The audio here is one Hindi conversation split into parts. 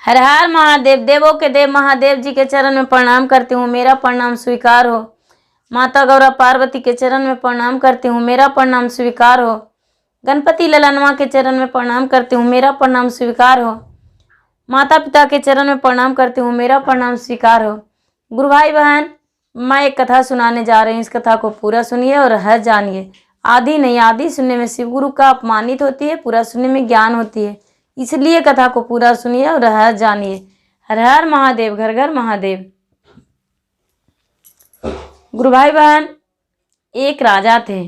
हर हर महादेव। देवों के देव महादेव जी के चरण में प्रणाम करती हूँ, मेरा प्रणाम स्वीकार हो। माता गौरा पार्वती के चरण में प्रणाम करती हूँ, मेरा प्रणाम स्वीकार हो। गणपति ललनवा के चरण में प्रणाम करती हूँ, मेरा प्रणाम स्वीकार हो। माता पिता के चरण में प्रणाम करती हूँ, मेरा प्रणाम स्वीकार हो। गुरु भाई बहन, मैं एक कथा सुनाने जा रही हूँ, इस कथा को पूरा सुनिए और हर जानिए। आधी नहीं, आधी सुनने में शिव गुरु का अपमानित होती है, पूरा सुनने में ज्ञान होती है, इसलिए कथा को पूरा सुनिए और हर जानिए। हर हर महादेव, घर घर महादेव। गुरु भाई बहन, एक राजा थे,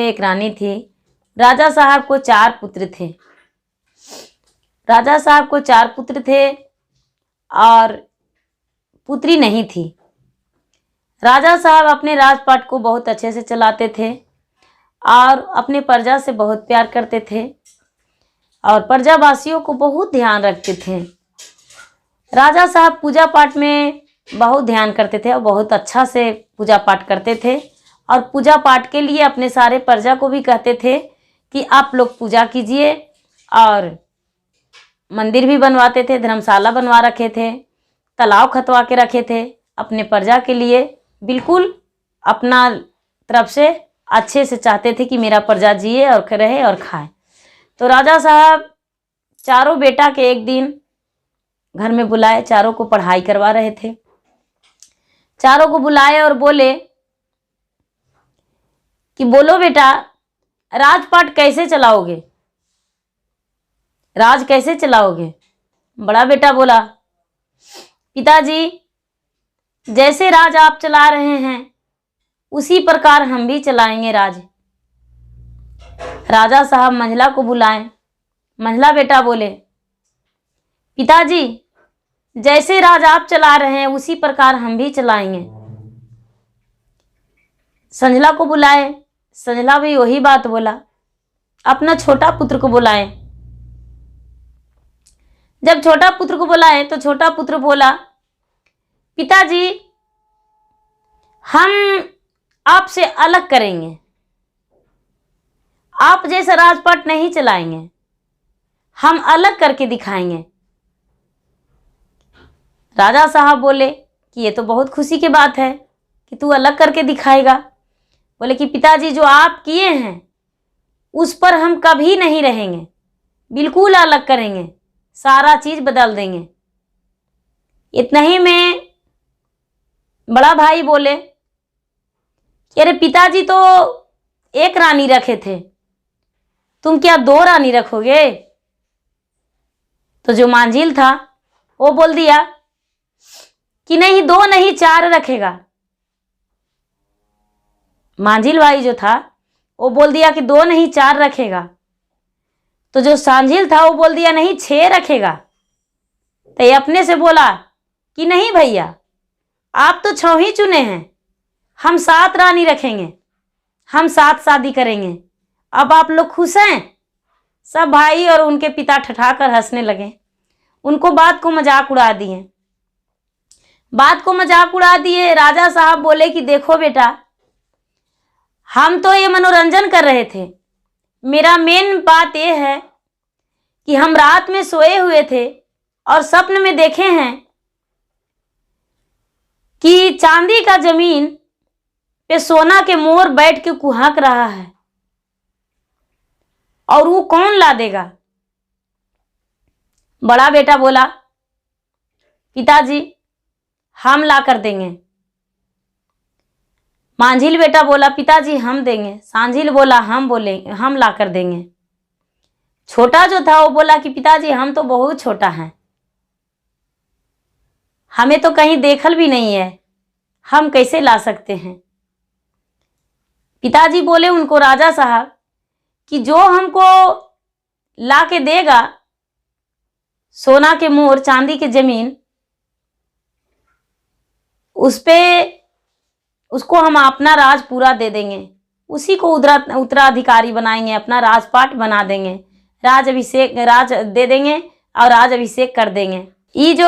एक रानी थी। राजा साहब को 4 पुत्र थे। राजा साहब को 4 पुत्र थे और पुत्री नहीं थी। राजा साहब अपने राजपाट को बहुत अच्छे से चलाते थे और अपने प्रजा से बहुत प्यार करते थे और प्रजावासियों को बहुत ध्यान रखते थे। राजा साहब पूजा पाठ में बहुत ध्यान करते थे और बहुत अच्छा से पूजा पाठ करते थे और पूजा पाठ के लिए अपने सारे प्रजा को भी कहते थे कि आप लोग पूजा कीजिए। और मंदिर भी बनवाते थे, धर्मशाला बनवा रखे थे, तालाब खतवा के रखे थे अपने प्रजा के लिए। बिल्कुल अपना तरफ से अच्छे से चाहते थे कि मेरा प्रजा जिए और रहे और खाए। तो राजा साहब चारों बेटा के एक दिन घर में बुलाए, चारों को पढ़ाई करवा रहे थे। चारों को बुलाए और बोले कि बोलो बेटा, राजपाट कैसे चलाओगे, राज कैसे चलाओगे। बड़ा बेटा बोला, पिताजी जैसे राज आप चला रहे हैं उसी प्रकार हम भी चलाएंगे राज। राजा साहब मंझला को बुलाए। मंझला बेटा बोले, पिताजी जैसे राज आप चला रहे हैं उसी प्रकार हम भी चलाएंगे। संझला को बुलाए। संझला भी वही बात बोला। अपना छोटा पुत्र को बुलाए। जब छोटा पुत्र को बुलाए तो छोटा पुत्र बोला, पिताजी हम आपसे अलग करेंगे, आप जैसा राजपाट नहीं चलाएंगे, हम अलग करके दिखाएंगे। राजा साहब बोले कि ये तो बहुत खुशी की बात है कि तू अलग करके दिखाएगा। बोले कि पिताजी जो आप किए हैं उस पर हम कभी नहीं रहेंगे, बिल्कुल अलग करेंगे, सारा चीज बदल देंगे। इतना ही में बड़ा भाई बोले कि अरे पिताजी तो एक रानी रखे थे, तुम क्या 2 रानी रखोगे। तो जो मांझिल था वो बोल दिया कि नहीं 2 नहीं 4 रखेगा। मांझिल भाई जो था वो बोल दिया कि 2 नहीं 4 रखेगा। तो जो सांझिल था वो बोल दिया नहीं 6 रखेगा। तो ये अपने से बोला कि नहीं भैया, आप तो 6 ही चुने हैं, हम 7 रानी रखेंगे, हम 7 शादी करेंगे। अब आप लोग खुश हैं। सब भाई और उनके पिता ठठाकर हंसने लगे, उनको बात को मजाक उड़ा दिए। राजा साहब बोले कि देखो बेटा, हम तो ये मनोरंजन कर रहे थे, मेरा मेन बात ये है कि हम रात में सोए हुए थे और सपने में देखे हैं कि चांदी का जमीन पे सोना के मोर बैठ के कुहक रहा है और वो कौन ला देगा। बड़ा बेटा बोला, पिताजी हम ला कर देंगे। मांझिल बेटा बोला, पिताजी हम देंगे। सांझिल बोला, हम ला कर देंगे। छोटा जो था वो बोला कि पिताजी हम तो बहुत छोटा हैं, हमें तो कहीं देखल भी नहीं है, हम कैसे ला सकते हैं। पिताजी बोले उनको, राजा साहब, कि जो हमको ला के देगा सोना के मोर, चांदी की जमीन, उसको हम अपना राज पूरा दे देंगे, उसी को उत्तराधिकारी बनाएंगे, अपना राजपाट बना देंगे, राज दे देंगे और राज अभिषेक कर देंगे। ये जो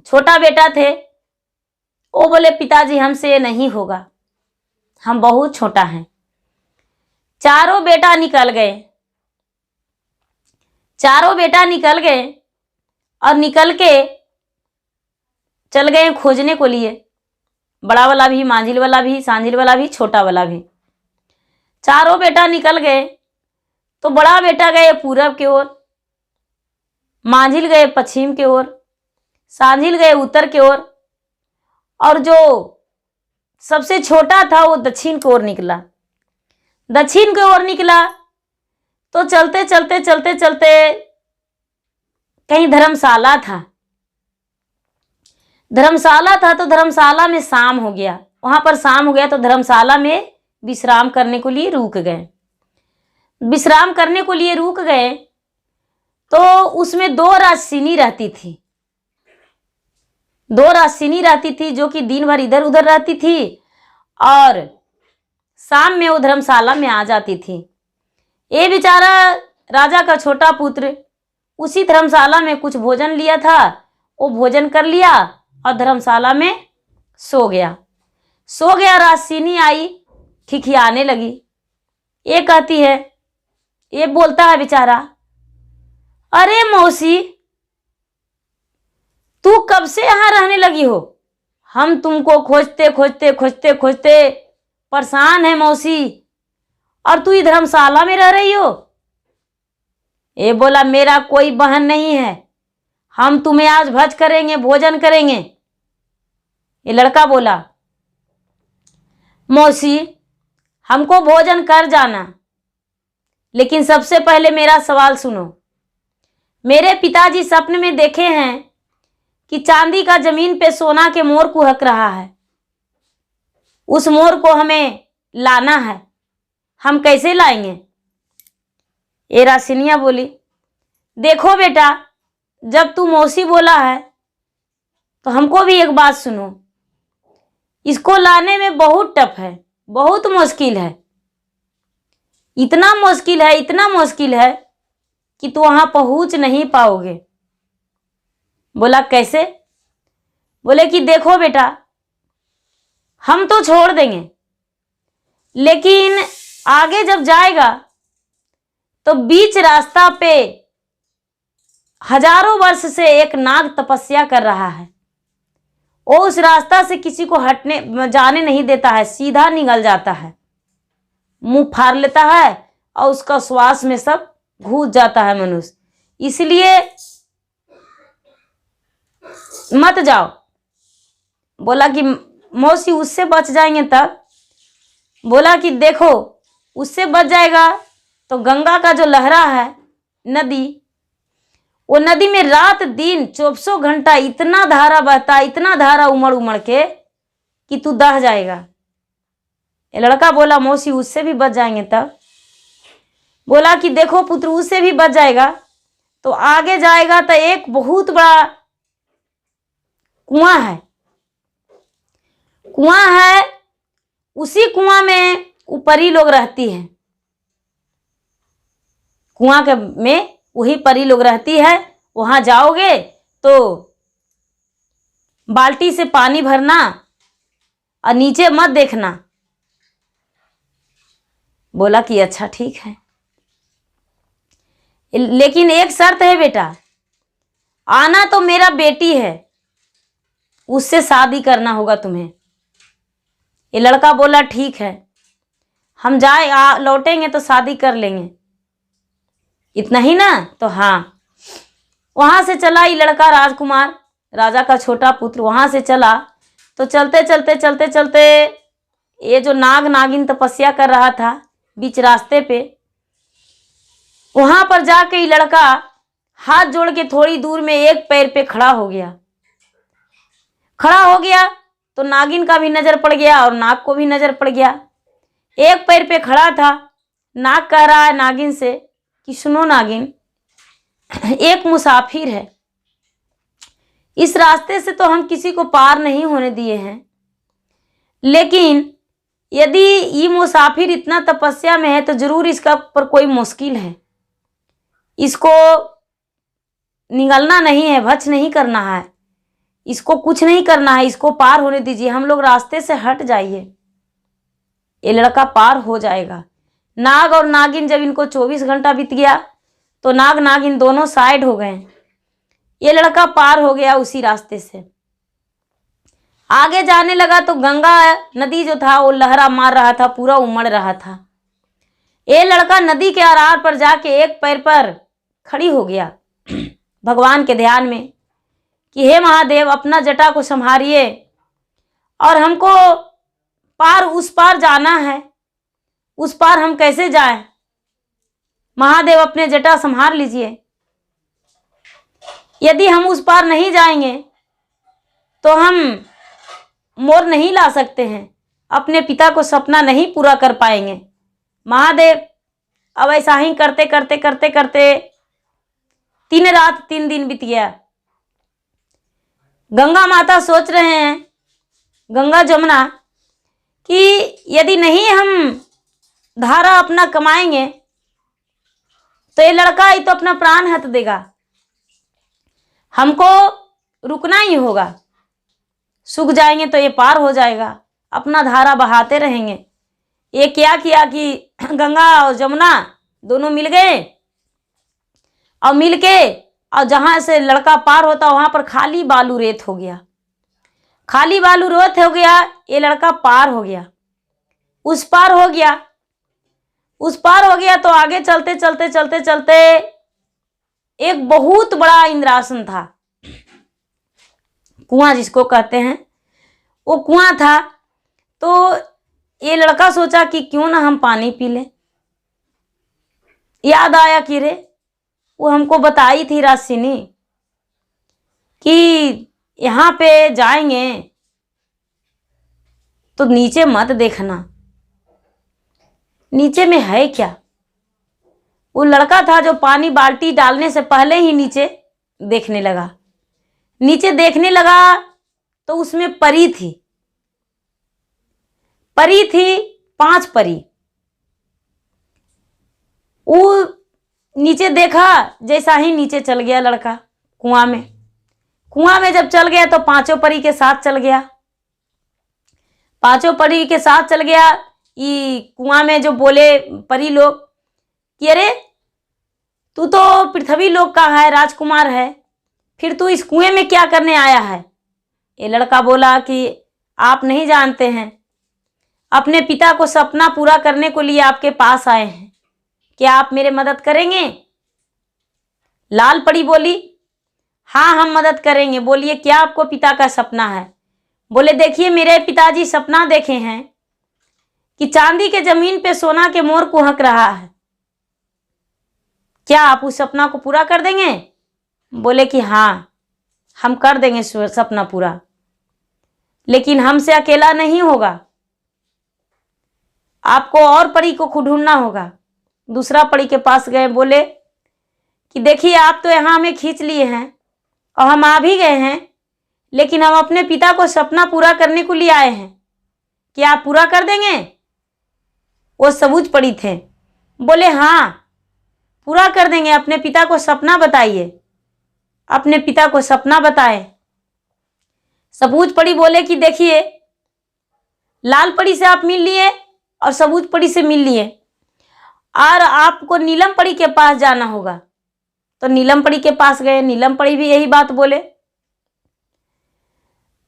छोटा बेटा थे वो बोले, पिताजी हमसे ये नहीं होगा, हम बहुत छोटा हैं। चारों बेटा निकल गए। चारों बेटा निकल गए और निकल के चल गए खोजने को लिए। बड़ा वाला भी, मांझिल वाला भी, सांझिल वाला भी, छोटा वाला भी। चारों बेटा निकल गए तो बड़ा बेटा गए पूरब की ओर, मांझिल गए पश्चिम की ओर, सांझिल गए उत्तर की ओर, और जो सबसे छोटा था वो दक्षिण की ओर निकला। दक्षिण की ओर निकला तो चलते चलते चलते चलते कहीं धर्मशाला था। धर्मशाला था तो धर्मशाला में शाम हो गया। वहां पर शाम हो गया तो धर्मशाला में विश्राम करने को लिए रुक गए। विश्राम करने को लिए रुक गए तो उसमें 2 राक्षिनी रहती थी। 2 राक्षिनी रहती थी जो कि दिन भर इधर उधर रहती थी और शाम में वो धर्मशाला में आ जाती थी। ये बेचारा राजा का छोटा पुत्र उसी धर्मशाला में कुछ भोजन लिया था, वो भोजन कर लिया और धर्मशाला में सो गया। सो गया, राक्षिनी आई, खिखियाने लगी। ये कहती है, ये बोलता है बेचारा, अरे मौसी तू कब से यहां रहने लगी हो? हम तुमको खोजते खोजते खोजते खोजते परेशान है मौसी, और तू इधर धर्मशाला में रह रही हो। ये बोला, मेरा कोई बहन नहीं है, हम तुम्हें आज भोज करेंगे, भोजन करेंगे। ये लड़का बोला, मौसी हमको भोजन कर जाना, लेकिन सबसे पहले मेरा सवाल सुनो। मेरे पिताजी सपने में देखे हैं कि चांदी का जमीन पे सोना के मोर कुहक रहा है। उस मोर को हमें लाना है, हम कैसे लाएंगे? ये राक्षिनियां बोली, देखो बेटा, जब तू मौसी बोला है तो हमको भी एक बात सुनो। इसको लाने में बहुत टफ है, बहुत मुश्किल है। इतना मुश्किल है, इतना मुश्किल है कि तू वहां पहुंच नहीं पाओगे। बोला, कैसे? बोले कि देखो बेटा, हम तो छोड़ देंगे, लेकिन आगे जब जाएगा तो बीच रास्ता पे हजारों वर्ष से एक नाग तपस्या कर रहा है। वो उस रास्ता से किसी को हटने जाने नहीं देता है, सीधा निकल जाता है, मुंह फाड़ लेता है और उसका श्वास में सब घुस जाता है मनुष्य। इसलिए मत जाओ। बोला कि मौसी उससे बच जाएंगे तब? बोला कि देखो, उससे बच जाएगा तो गंगा का जो लहरा है नदी, वो नदी में रात दिन 24 घंटा इतना धारा बहता, इतना धारा उमड़ उमड़ के कि तू दह जाएगा। ये लड़का बोला, मौसी उससे भी बच जाएंगे तब? बोला कि देखो पुत्र, उससे भी बच जाएगा तो आगे जाएगा तो एक बहुत बड़ा कुआं है। कुआं है, उसी कुआं में ऊपरी लोग रहती है। कुआं के में वही परी लोग रहती है। वहां जाओगे तो बाल्टी से पानी भरना और नीचे मत देखना। बोला कि अच्छा ठीक है, लेकिन एक शर्त है बेटा, आना तो मेरा बेटी है, उससे शादी करना होगा तुम्हें। ये लड़का बोला, ठीक है, हम लौटेंगे तो शादी कर लेंगे। इतना ही ना? तो हाँ। वहां से चला ये लड़का, राजकुमार, राजा का छोटा पुत्र वहां से चला। तो चलते चलते चलते चलते ये जो नाग नागिन तपस्या कर रहा था बीच रास्ते पे, वहां पर जाके ये लड़का हाथ जोड़ के थोड़ी दूर में एक पैर पे खड़ा हो गया। खड़ा हो गया तो नागिन का भी नजर पड़ गया और नाग को भी नजर पड़ गया। एक पैर पे खड़ा था। नाग कह रहा है नागिन से कि सुनो नागिन, एक मुसाफिर है, इस रास्ते से तो हम किसी को पार नहीं होने दिए हैं, लेकिन यदि ये मुसाफिर इतना तपस्या में है तो जरूर इसका पर कोई मुश्किल है। इसको निगलना नहीं है, भच नहीं करना है, इसको कुछ नहीं करना है, इसको पार होने दीजिए, हम लोग रास्ते से हट जाइए, ये लड़का पार हो जाएगा। नाग और नागिन जब इनको 24 घंटा बीत गया तो नाग नागिन दोनों साइड हो गए। ये लड़का पार हो गया उसी रास्ते से। आगे जाने लगा तो गंगा नदी जो था वो लहरा मार रहा था, पूरा उमड़ रहा था। ये लड़का नदी के आरार पर जाके एक पैर पर खड़ी हो गया भगवान के ध्यान में कि हे महादेव, अपना जटा को संभालिए और हमको पार उस पार जाना है, उस पार हम कैसे जाएं? महादेव अपने जटा संभाल लीजिए। यदि हम उस पार नहीं जाएंगे तो हम मोर नहीं ला सकते हैं, अपने पिता को सपना नहीं पूरा कर पाएंगे। महादेव, अब ऐसा ही करते करते करते करते 3 रात 3 दिन बीत गया। गंगा माता सोच रहे हैं, गंगा जमुना, कि यदि नहीं हम धारा अपना कमाएंगे तो ये लड़का ही तो अपना प्राण हथ देगा, हमको रुकना ही होगा। सूख जाएंगे तो ये पार हो जाएगा, अपना धारा बहाते रहेंगे। ये क्या किया कि गंगा और जमुना दोनों मिल गए और मिलके और जहां से लड़का पार होता वहां पर खाली बालू रेत हो गया। खाली बालू रेत हो गया, ये लड़का पार हो गया, उस पार हो गया। उस पार हो गया तो आगे चलते चलते चलते चलते एक बहुत बड़ा इंद्रासन था, कुआं जिसको कहते हैं, वो कुआं था। तो ये लड़का सोचा कि क्यों ना हम पानी पी लें। याद आया कि रे, वो हमको बताई थी राशिनी कि यहाँ पे जाएंगे तो नीचे मत देखना, नीचे में है क्या। वो लड़का था जो पानी बाल्टी डालने से पहले ही नीचे देखने लगा। नीचे देखने लगा तो उसमें परी थी, परी थी, 5 परी। वो नीचे देखा, जैसा ही नीचे चल गया लड़का कुआं में। कुआं में जब चल गया तो 5 परी के साथ चल गया। 5 परी के साथ चल गया। ये कुआं में जो बोले परी लोग कि अरे तू तो पृथ्वी लोक का है, राजकुमार है, फिर तू इस कुएं में क्या करने आया है? ये लड़का बोला कि आप नहीं जानते हैं, अपने पिता को सपना पूरा करने को लिए आपके पास आए हैं, क्या आप मेरे मदद करेंगे? लाल परी बोली, हाँ हम मदद करेंगे। बोलिए क्या आपको पिता का सपना है? बोले देखिए मेरे पिताजी सपना देखे हैं कि चांदी के जमीन पे सोना के मोर कुहक रहा है, क्या आप उस सपना को पूरा कर देंगे? बोले कि हाँ हम कर देंगे सपना पूरा, लेकिन हमसे अकेला नहीं होगा, आपको और परी को ढूंढना होगा। दूसरा परी के पास गए, बोले कि देखिए आप तो यहाँ हमें खींच लिए हैं और हम आ भी गए हैं, लेकिन हम अपने पिता को सपना पूरा करने को लिए आए हैं, क्या आप पूरा कर देंगे? वो सबूज परी थे, बोले हाँ पूरा कर देंगे, अपने पिता को सपना बताइए। अपने पिता को सपना बताए। सबूज परी बोले कि देखिए लाल परी से आप मिल लिए और सबूज परी से मिल लिए, और आपको नीलम परी के पास जाना होगा। तो नीलम परी के पास गए, नीलम परी भी यही बात बोले।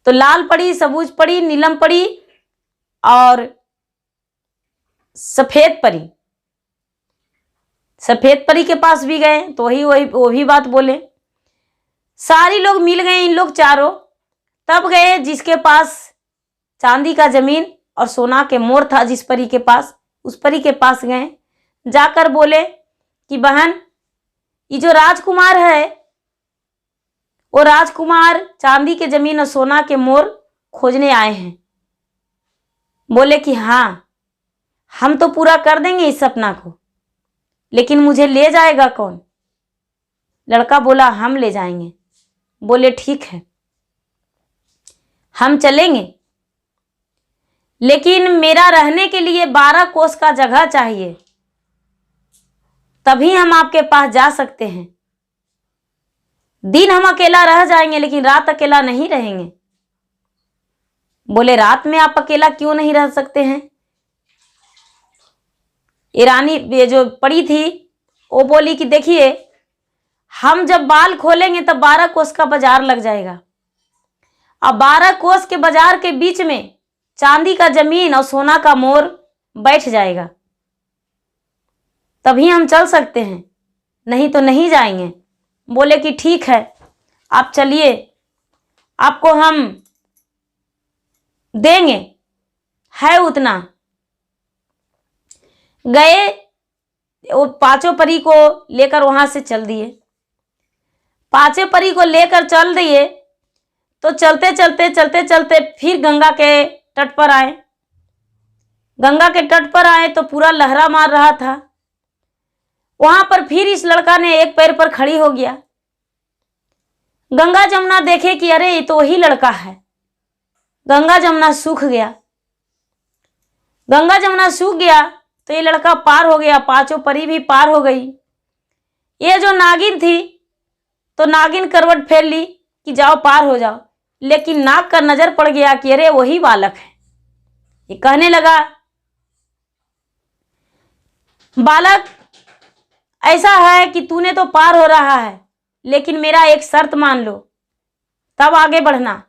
तो लाल परी, सबूज परी, नीलम परी और सफेद परी के पास भी गए तो वो भी बात बोले। सारी लोग मिल गए, इन लोग चारों। तब गए जिसके पास चांदी का जमीन और सोना के मोर था, जिस परी के पास, उस परी के पास गए। जाकर बोले कि बहन, ये जो राजकुमार है वो राजकुमार चांदी के जमीन और सोना के मोर खोजने आए हैं। बोले कि हाँ हम तो पूरा कर देंगे इस सपना को, लेकिन मुझे ले जाएगा कौन? लड़का बोला हम ले जाएंगे। बोले ठीक है हम चलेंगे, लेकिन मेरा रहने के लिए 12 कोस का जगह चाहिए, तभी हम आपके पास जा सकते हैं। दिन हम अकेला रह जाएंगे, लेकिन रात अकेला नहीं रहेंगे। बोले रात में आप अकेला क्यों नहीं रह सकते हैं? ये रानी, ये जो परी थी, वो बोली कि देखिए, हम जब बाल खोलेंगे तब 12 कोस का बाजार लग जाएगा। अब 12 कोस के बाजार के बीच में चांदी का जमीन और सोना का मोर बैठ जाएगा, तभी हम चल सकते हैं, नहीं तो नहीं जाएंगे। बोले कि ठीक है, आप चलिए, आपको हम देंगे, है उतना। गए, वो पांचों परी को लेकर वहां से चल दिए। पांचों परी को लेकर चल दिए तो चलते चलते चलते चलते फिर गंगा के तट पर आए। गंगा के तट पर आए तो पूरा लहरा मार रहा था। वहां पर फिर इस लड़का ने एक पैर पर खड़ी हो गया। गंगा जमुना देखे कि अरे ये तो वही लड़का है। गंगा जमुना सूख गया। गंगा जमुना सूख गया तो ये लड़का पार हो गया, पांचों परी भी पार हो गई। ये जो नागिन थी तो नागिन करवट फेर ली कि जाओ पार हो जाओ, लेकिन नाग का नजर पड़ गया कि अरे वही बालक है। ये कहने लगा, बालक ऐसा है कि तूने तो पार हो रहा है, लेकिन मेरा एक शर्त मान लो, तब आगे बढ़ना।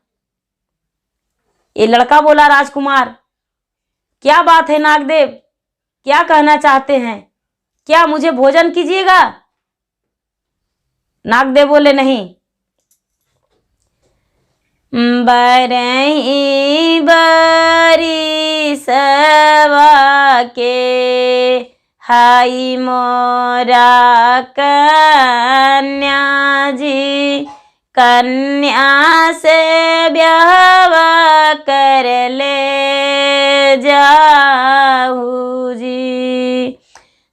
ये लड़का बोला, राजकुमार क्या बात है नागदेव, क्या कहना चाहते हैं? क्या मुझे भोजन कीजिएगा? नागदेव बोले, नहीं। बरही बरी सवा के हाई मोरा कन्या जी, कन्या से ब्याह कर ले जाहू जी।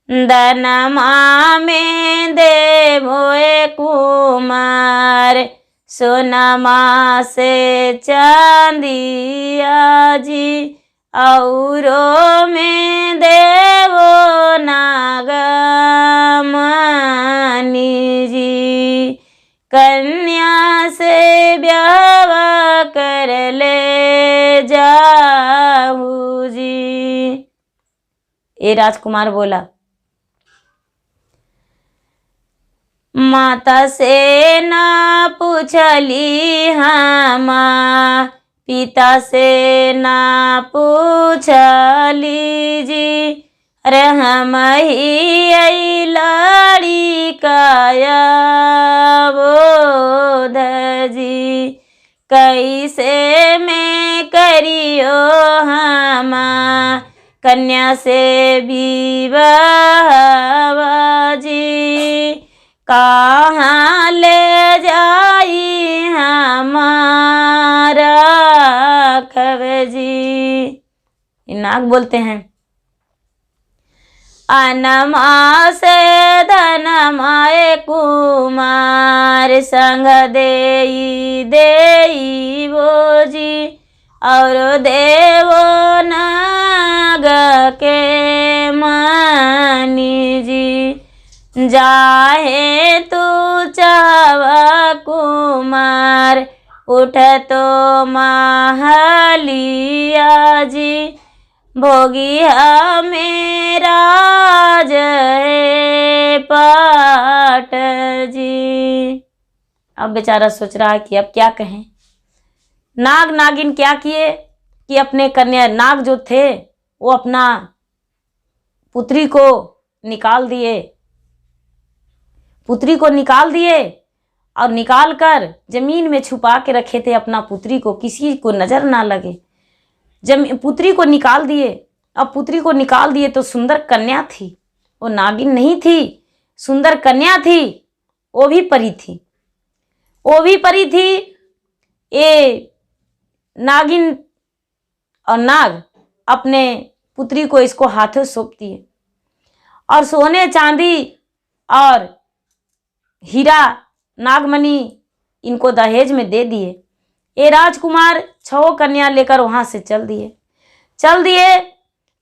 दनमा में देवोए कुमार, सोनमा से चांदिया जी। औरों में देवो नागमणि जी, कन्या से ब्याह कर ले जाहू जी। ये राजकुमार बोला, माता से ना पूछली हम, पिता से ना पूछली जी। अरे हम ही आई लाड़ी काया बोध जी, कैसे मैं करियो हम कन्या से विवाह जी। कहाँ ले जाई हमारा खब जी। नाग बोलते हैं, अनमा से धनमाए कुमार, संग देई देई वो जी। और देवो नाग के मानी जी, जाहे तू चावा कुमार, उठ तो महलिया जी। भोगी मेरा जय पाट जी। अब बेचारा सोच रहा है कि अब क्या कहें। नाग नागिन क्या किए कि अपने कन्या, नाग जो थे वो अपना पुत्री को निकाल दिए। पुत्री को निकाल दिए और निकाल कर जमीन में छुपा के रखे थे अपना पुत्री को, किसी को नजर ना लगे। पुत्री को निकाल दिए। अब पुत्री को निकाल दिए तो सुंदर कन्या थी, वो नागिन नहीं थी, सुंदर कन्या थी, वो भी परी थी। वो भी परी थी। ये नागिन और नाग अपने पुत्री को इसको हाथों सौंप दिए और सोने चांदी और हीरा नागमणि इनको दहेज में दे दिए। ये राजकुमार 6 कन्या लेकर वहां से चल दिए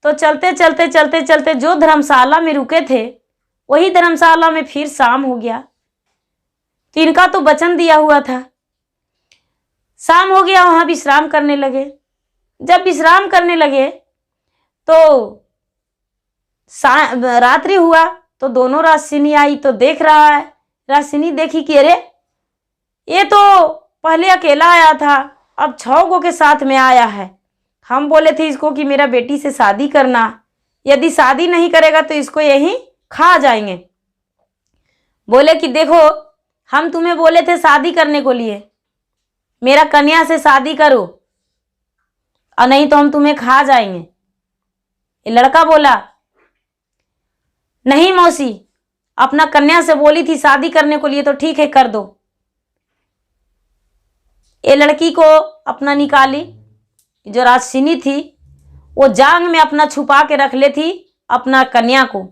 तो चलते चलते चलते चलते जो धर्मशाला में रुके थे वही धर्मशाला में फिर शाम हो गया। तो इनका तो वचन दिया हुआ था। शाम हो गया, वहां विश्राम करने लगे। जब विश्राम करने लगे तो रात्रि हुआ तो दोनों राजसिनी आई तो देख रहा है। राजसिनी देखी कि अरे ये तो पहले अकेला आया था, अब 6 गो के साथ में आया है। हम बोले थे इसको कि मेरा बेटी से शादी करना, यदि शादी नहीं करेगा तो इसको यहीं खा जाएंगे। बोले कि देखो हम तुम्हें बोले थे शादी करने को लिए, मेरा कन्या से शादी करो और नहीं तो हम तुम्हें खा जाएंगे। ये लड़का बोला नहीं मौसी, अपना कन्या से बोली थी शादी करने को लिए तो ठीक है कर दो। ये लड़की को अपना निकाली, जो राजसिनी थी वो जांग में अपना छुपा के रख ले थी अपना कन्या को।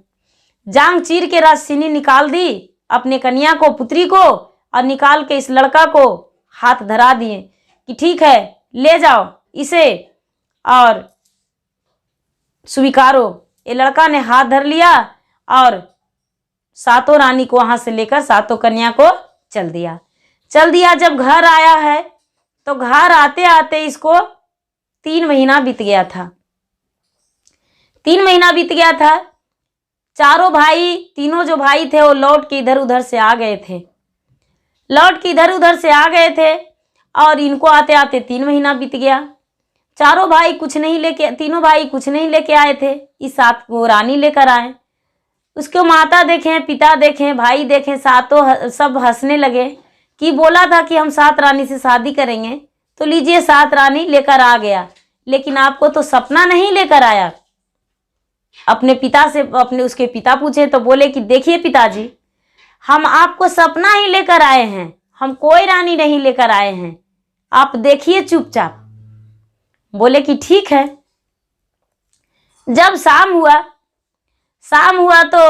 जांग चीर के राजसिनी निकाल दी अपने कन्या को, पुत्री को, और निकाल के इस लड़का को हाथ धरा दिए कि ठीक है ले जाओ इसे और स्वीकारो। ये लड़का ने हाथ धर लिया और सातों रानी को वहां से लेकर सातों कन्या को चल दिया। जब घर आया है तो घर आते आते इसको 3 महीना बीत गया था। 3 महीना बीत गया था। चारों भाई, तीनों जो भाई थे वो लौट के इधर उधर से आ गए थे और इनको आते आते 3 महीना बीत गया। तीनों भाई कुछ नहीं लेके आए थे। इस साथ वो रानी लेकर आए। उसके माता देखें, पिता देखें, भाई देखें, सातों सब हंसने लगे कि बोला था कि हम 7 रानी से शादी करेंगे, तो लीजिए 7 रानी लेकर आ गया, लेकिन आपको तो सपना नहीं लेकर आया। उसके पिता पूछे तो बोले कि देखिए पिताजी, हम आपको सपना ही लेकर आए हैं, हम कोई रानी नहीं लेकर आए हैं, आप देखिए चुपचाप। बोले कि ठीक है। जब शाम हुआ तो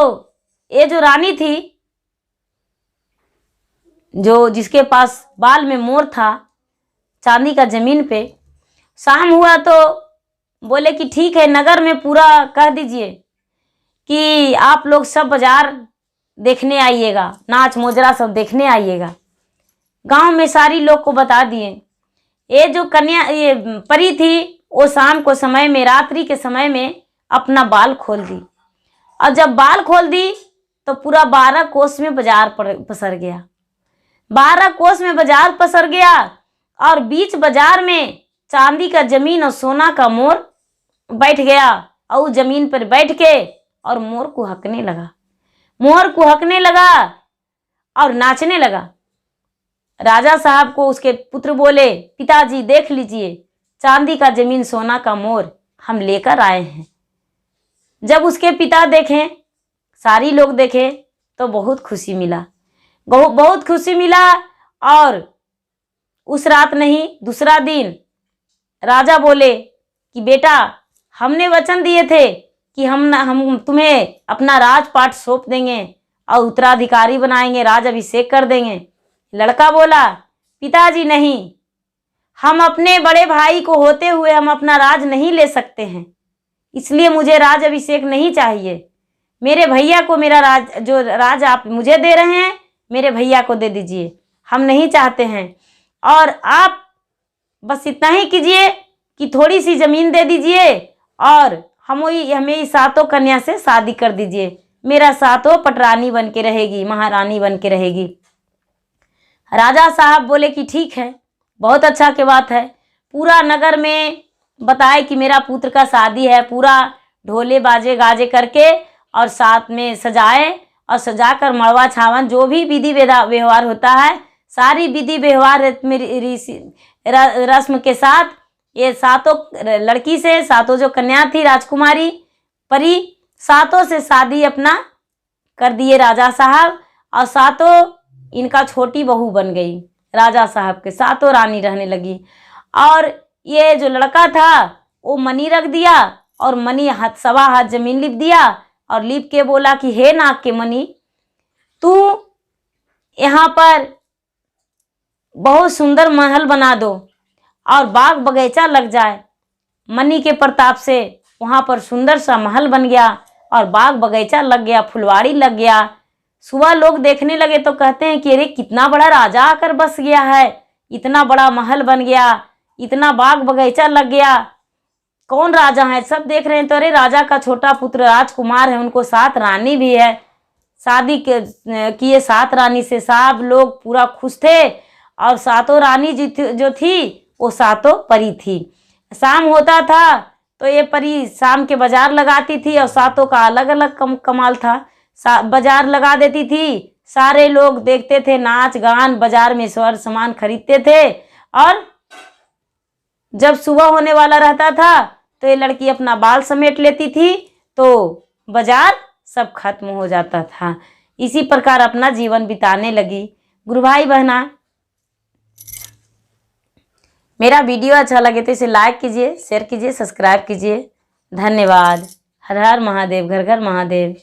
ये जो रानी थी, जो जिसके पास बाल में मोर था चांदी का जमीन पे, शाम हुआ तो बोले कि ठीक है, नगर में पूरा कह दीजिए कि आप लोग सब बाजार देखने आइएगा, नाच मोजरा सब देखने आइएगा। गांव में सारी लोग को बता दिए। ये जो ये परी थी वो शाम को समय में, रात्रि के समय में अपना बाल खोल दी, और जब बाल खोल दी तो पूरा 12 कोस में बाजार पसर गया। 12 कोस में बाजार पसर गया और बीच बाजार में चांदी का जमीन और सोना का मोर बैठ गया, और उस जमीन पर बैठ के और मोर को हकने लगा और नाचने लगा। राजा साहब को उसके पुत्र बोले, पिताजी देख लीजिए, चांदी का जमीन सोना का मोर हम लेकर आए हैं। जब उसके पिता देखें, सारी लोग देखे तो बहुत खुशी मिला। और उस रात नहीं, दूसरा दिन राजा बोले कि बेटा, हमने वचन दिए थे कि हम तुम्हें अपना राजपाट सौंप देंगे और उत्तराधिकारी बनाएंगे, राज अभिषेक कर देंगे। लड़का बोला, पिताजी नहीं, हम अपने बड़े भाई को होते हुए हम अपना राज नहीं ले सकते हैं, इसलिए मुझे राज अभिषेक नहीं चाहिए। मेरे भैया को मेरा राज आप मुझे दे रहे हैं, मेरे भैया को दे दीजिए, हम नहीं चाहते हैं। और आप बस इतना ही कीजिए कि थोड़ी सी जमीन दे दीजिए और हमें 7 कन्या से शादी कर दीजिए, मेरा 7 पटरानी बन के रहेगी, महारानी बन के रहेगी। राजा साहब बोले कि ठीक है, बहुत अच्छा की बात है। पूरा नगर में बताए कि मेरा पुत्र का शादी है, पूरा ढोले बाजे गाजे करके और साथ में सजाए, और सजाकर मड़वा छावन जो भी विधि व्यवहार होता है, सारी विधि व्यवहार रस्म के साथ ये 7 लड़की से, 7 जो कन्या थी राजकुमारी परी, 7 से शादी अपना कर दिए राजा साहब, और 7 इनका छोटी बहू बन गई। राजा साहब के 7 रानी रहने लगी। और ये जो लड़का था वो मनी रख दिया, और मनी सवा हाथ जमीन लिप दिया, और लिप के बोला कि हे नाग के मनी, तू यहाँ पर बहुत सुंदर महल बना दो और बाग बगीचा लग जाए। मनी के प्रताप से वहाँ पर सुंदर सा महल बन गया और बाग बगीचा लग गया, फुलवाड़ी लग गया। सुबह लोग देखने लगे तो कहते हैं कि अरे कितना बड़ा राजा आकर बस गया है, इतना बड़ा महल बन गया, इतना बाग बगीचा लग गया, कौन राजा है? सब देख रहे हैं तो अरे राजा का छोटा पुत्र राजकुमार है, उनको 7 रानी भी है, शादी किए 7 रानी से। सब लोग पूरा खुश थे और 7 रानी जो थी वो 7 परी थी। शाम होता था तो ये परी शाम के बाजार लगाती थी और 7 का अलग अलग कमाल था। बाजार लगा देती थी, सारे लोग देखते थे, नाच गान, बाजार में स्वर सामान खरीदते थे। और जब सुबह होने वाला रहता था तो ये लड़की अपना बाल समेट लेती थी तो बाजार सब खत्म हो जाता था। इसी प्रकार अपना जीवन बिताने लगी। गुरु भाई बहना, मेरा वीडियो अच्छा लगे तो इसे लाइक कीजिए, शेयर कीजिए, सब्सक्राइब कीजिए। धन्यवाद। हर हर महादेव, घर घर महादेव।